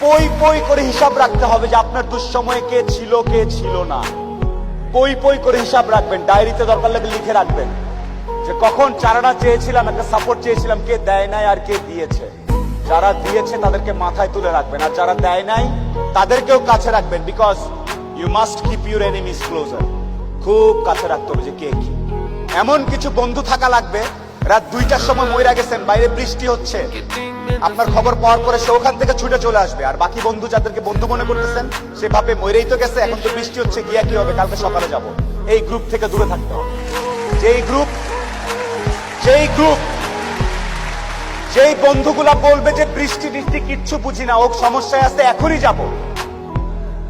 পই পই করে হিসাব রাখতে হবে যে আপনার দুঃসময়ে কে ছিল না। পই পই করে হিসাব রাখবেন, ডায়েরিতে দরকার লাগলে লিখে রাখবেন যে কখন চারানা চেয়েছিলাম, একটা সাপোর্ট চেয়েছিলাম, কে দেয় নাই আর কে দিয়েছে। যারা দিয়েছে তাদেরকে মাথায় তুলে রাখবেন, আর যারা দেয় নাই তাদেরকেও কাছে রাখবেন। Because you must keep your enemies closer. খুব কাছে রাখতে হবে যে কে কি। এমন কিছু বন্ধু থাকা লাগবে, রাত 2টার সময় মইরা গেছেন, বাইরে বৃষ্টি হচ্ছে, আপনার খবর পাওয়ার পরে সে ওখান থেকে ছুটে চলে আসবে। আর বাকি বন্ধু যাদেরকে বন্ধু মনে করতেছেন, সে ভাবে মরেই তো গেছে, এখন তো বৃষ্টি হচ্ছে, গিয়া কি হবে, কালকে সকালে যাব। এই গ্রুপ থেকে দূরে থাকতে হবে। যেই বন্ধুগুলা বলবে যে বৃষ্টি বৃষ্টি কিচ্ছু বুঝি না, ও সমস্যায় আছে, এখনই যাব,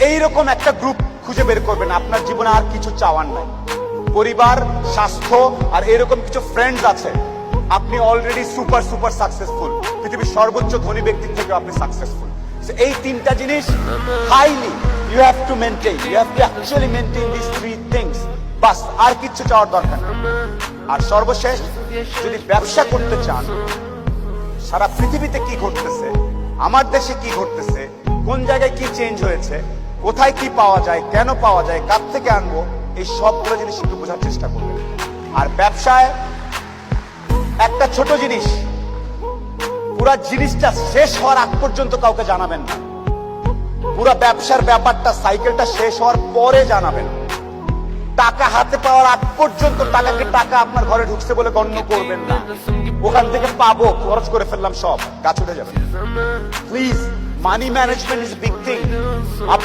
এইরকম একটা গ্রুপ খুঁজে বের করবেন। আপনার জীবনে আর কিছু চাওয়ার নাই, পরিবার, স্বাস্থ্য আর এরকম কিছু ফ্রেন্ডস আছে। আপনি অলরেডি সুপার সুপার সাকসেসফুল, পৃথিবীর সর্বোচ্চ ধনী ব্যক্তির থেকে আপনি সাকসেসফুল। এই তিনটা জিনিস highly you have to maintain, you have to actually maintain this three things. বাস, আর কিচ্ছু চাওয়ার দরকার নেই। আর সর্বশেষ, যদি ব্যবসা করতে চান, সারা পৃথিবীতে কি ঘটতেছে, আমার দেশে কি ঘটতেছে, কোন জায়গায় কি চেঞ্জ হয়েছে, কোথায় কি পাওয়া যায়, কেন পাওয়া যায়, কার থেকে আনবো, এই সবগুলো জিনিস একটু বোঝার চেষ্টা করবেন। আর ব্যবসায় একটা ছোট জিনিস, পুরা জিনিসটা শেষ হওয়ার আগ পর্যন্ত কাউকে জানাবেন না। পুরা ব্যবসার ব্যাপারটা, সাইকেলটা শেষ হওয়ার পরে জানাবেন। টাকা হাতে পাওয়ার আগ পর্যন্ত টাকাকে টাকা আপনার ঘরে ঢুকছে বলে গণ্য করবেন না। ওখান থেকে পাবো, খরচ করে ফেললাম, সব গাছ উঠে যাবে। Please, money management is big thing. Up